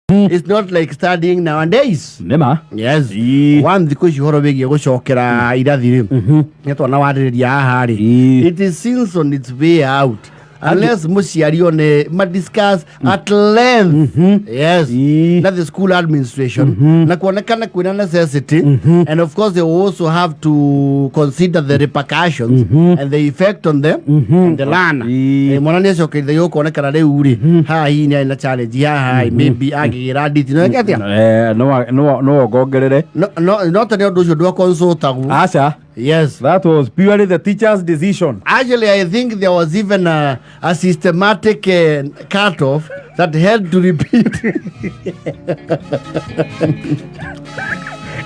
It's not like studying nowadays. Nema. Yes. One thiko cihoro bigie gucokera irathi ri. Ngetwana waririria haha ri. It is since on its way out. Unless muciari one discuss at length. Yes. Not the school administration. Na kuonekana kuna necessity. And of course they also have to consider the repercussions and the effect on them and the learner. Mwana ni acoka ithe kuonekana riu ri. Ha hii ni na challenge ya maybe agira nditi no ngetia. No gogerere. Not any of those do consult. Asha. Yes. That was purely the teacher's decision. Actually, I think there was even a systematic cutoff that had to repeat.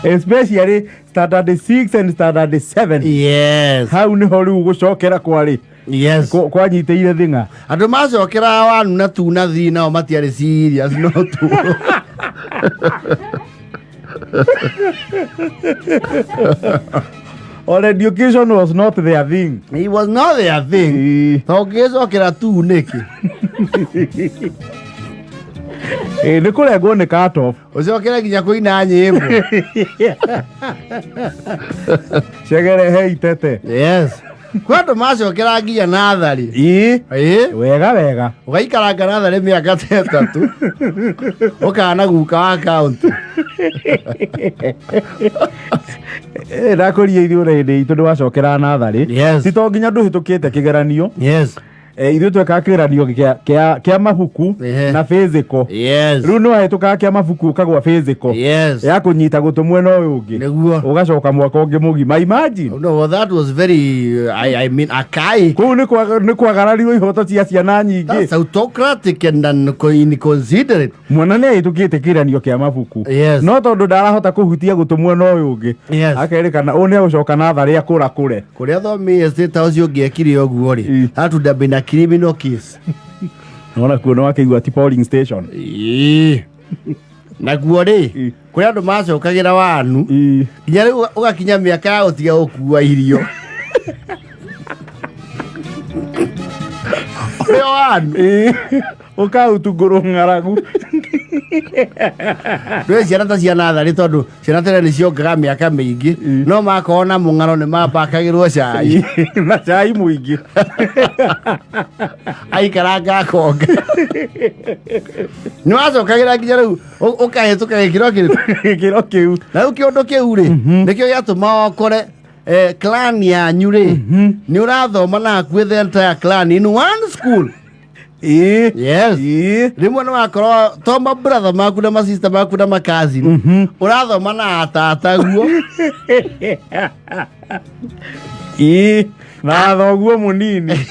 Especially standard 6 and standard 7. Yes. How ni hori ugucokera kwari. Yes. Kwa nyiteire thinga. Andu macokera wanu na tu na thina o matiari serious no tu. Or education was not their thing. It was not their thing. So gicokera tu niki. Ni kurengwo ni cut off. Ucokera nginya kuina nyimbo. Cegere hei tete. Yes. Kwando macokera nginya nathari. Wega. Ugaikaranga nathari miaka 3. Ukana guka account. Ndakuria ithure ndi itu ndwacokera nathari. Sito nginya nduhitukite kigeranio. Yes. Ithu tweka kigeranio kia mabuku na physical. Yes. Riu no ahituka kia mabuku kagwa physical. Yes. Ya kunyita gutumwe no ungi. Neguo. Ugacoka mwaka ungi mugima. Imagine. No, well, that was very I mean akai. Ku ni kwagarario ihoto cia ciana nyingi. That's autocratic and inconsiderate. Mwana ni ahitukite kigeranio kia mabuku. Yes. No tondu ndarahota kuhutia gutumwe no ungi. Yes. Akerikana une gucoka nathari akura kure. Kuria thomi state house ungiekire oguo ri. That would have been a criminal case. Naona kuona wakeigua ti polling station. Naguo ri kuria andu macokagira wanu nginya riu ugakinya miaka ya utiga gukua irio. Oyo wanu ukautu ngaragu. Rwe ciana ta cia nathari tondu ciana tene ni ciongaga miaka mingi no makona mung'ano ni mapakagirwo cai na cai muingi aikaranga akonga ni wacokagira nginya riu ukahituka gikiro kiu na riu kiundu kiu ri nikio giatuma okore clan yanyu ri ni urathoma na ku the entire clan in one school. Yes. Rimwe no akoro toma brother maku na sister maku na cousin. Urathoma na tata guo. Na thoguo munini.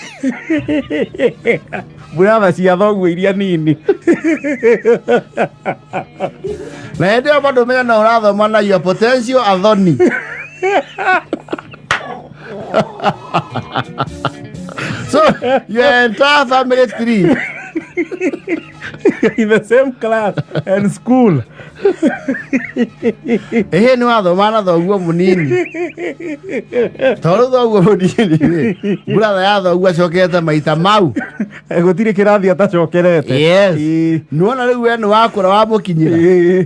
Brother cia thoguo iria nini. Na ndio bado mega na urathoma na your potential athoni. So your entire family 3 in the same class and school. Ni wathoma na thoguo munini. Toro thoguo munini. Brother ya thoguo acokete maita mau. Gutire kirathi atacokerete. Yes. Nuona riu we ni wakura wa mukinyira.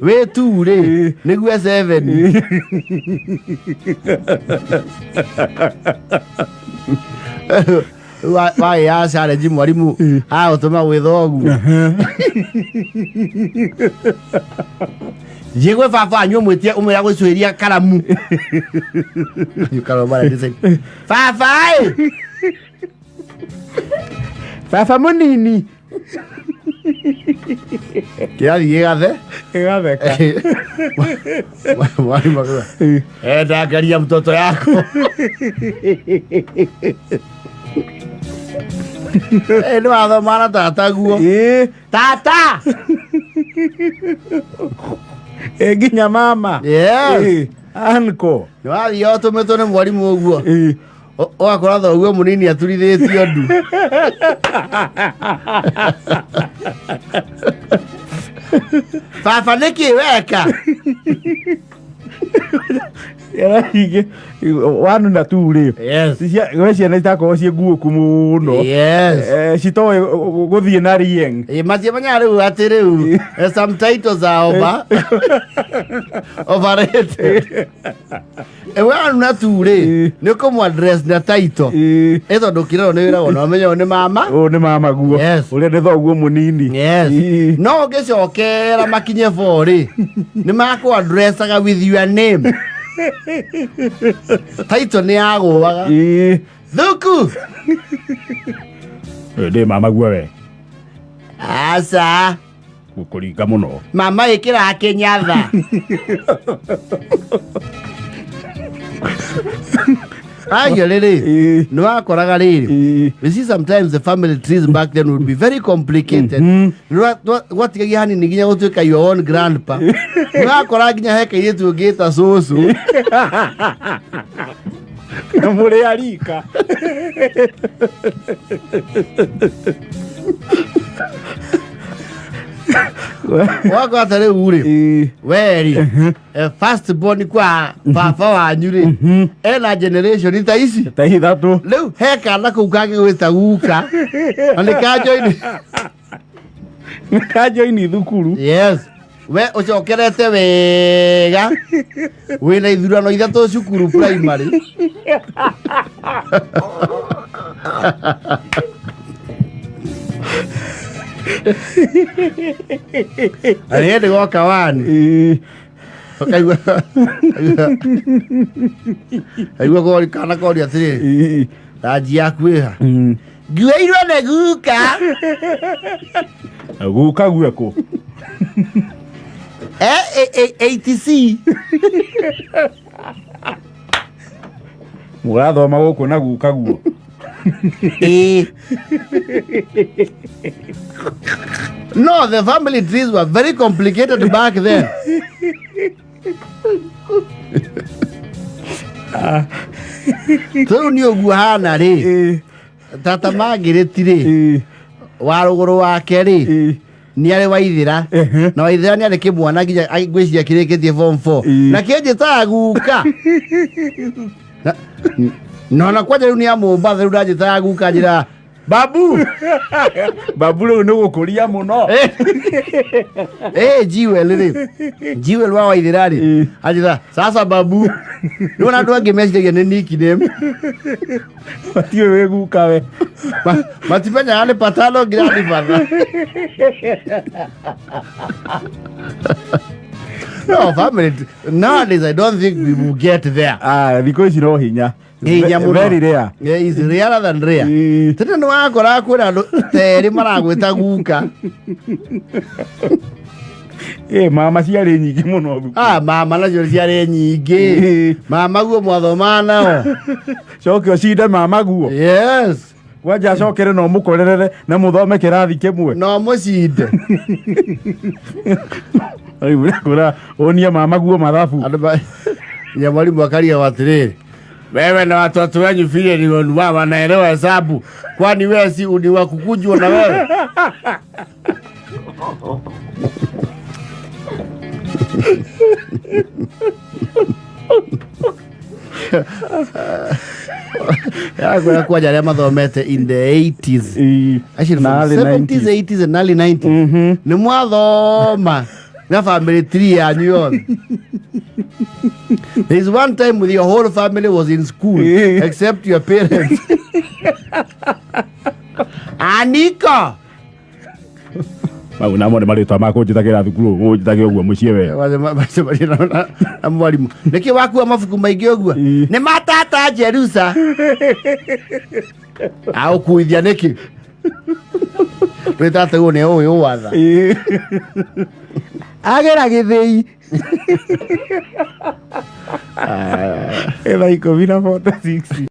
We 2 ri niguo 7. Wai ya challenge mwalimu utuma withogu jigwe baba nyu mwitia umira gucuiria karamu yukaro mara dise baba munini kirathi gigathe mwalimu ndakaria mtoto yako no wathoma na tata guo. Tata nginya mama. Yes. Anko no wathi otumetwo ni mwarimu uguo ugakora thoguo munini aturithitio ndu. Baba niki weka Yarahige wanu na turi. Yes. We ciana itakorwo cie nguũku mũno. Yes. Citoĩ gũthiĩ na rieng. Macie manya rĩu atĩ rĩu some titles are overrated. Wanu na turi nĩ kũmũ address na title. Tondũ kĩrero nĩ wĩragwo na ũmenyo nĩ mama. Nĩ mama guo. Ũrĩa nĩ thoguo mũnini. Yes. No ũngĩcokera makinye borĩ nĩ makũ addressaga with your name. Title nĩ yagũaga. Thuku. Ndĩ mama guo we. Aca. Gũkũringa mũno. Mama ĩkĩra kĩnyatha. Ayo rĩrĩ nĩ wakoraga rĩrĩ. You see sometimes the family trees back then would be very complicated. Gwatigagia hanini nginya gũtuĩka your own grandpa. Nĩ wakora nginya he kairĩtu ũngĩta cũcũ. Na mũrĩ arika. Wako hata rĩu rĩ weri first born kwa baba wanyu rĩ ena generation ta ici ta ithatũ rĩu he kana kũu kangĩgwĩta guka na nĩ kanjoini thukuru. Yes. We ũcokerete wega wĩna ithurano ithatũ cukuru primary. Arĩende goka wani. Aigua gori kana kori atĩrĩ ranji yaku ĩha. Nguĩirwo nĩ guka. Guka guoko. ATC. Mũrathoma gũkũ na guka guo. No, the family trees were very complicated back then. So nĩ ũguo hana rĩ tata Margaret rĩ wa rũgũrũ wake rĩ nĩ arĩ Waithĩra na Waithĩra nĩ arĩ kĩmwana nginya ngwĩciria kĩrĩkĩtie form 4 na kĩnjĩtaga guka na kwanja rĩu nĩ ya Mombasa rĩu ndanjĩtaga guka njĩra babu. Babu rĩu nĩ gũkũria mũno. Jiwel rĩ Jiwel wa Waithĩra rĩ anjĩra sasa babu rĩu na andũ angĩ meciragia nĩ nickname. Matiũĩ wĩ guka we. Matimenyaga nĩ patalo grandfather. No, family nowadays I don't think we will get there. Thikũ ici no hinya. Very rare. Yeah, it's rarer than rare. Tene nĩ wakora kwĩna andũ terĩ maragwĩta guka. Mama ciarĩ nyingĩ mũno. Mama nacio ciarĩ nyingĩ. Mama guo mwathoma nao. Coke ũcinde mama guo. Yes. Wanja acokere no mũkorerere na mũthome kĩrathi kĩmwe. No mũcinde. Kũra onia mama guo mathabu. Ya mwalimu akaria atĩrĩrĩ. Wewe na watoto wenyu vile ni wanaelewa hesabu. Kwani wewe si ni wa kukujwa na wewe? Kwa jari mathomete in the 80s. Actually from 70s, 80s and early 90s. Ni mwathoma na family tree ya New York. There's one time with your whole family was in school except your parents. Anika. Mau namo nĩ marĩtwa ma kũnjĩtagĩra thukuru ũnjĩtagĩra ũguo mũciĩ we. Na mwalimu nĩkĩ wakua mabuku maingĩ ũguo nĩ matata Jerusa. Ũkuithia nĩkĩ tata ũyũ nĩ ũyũ watha agera gĩthĩi. Ĩtha 10 na 46.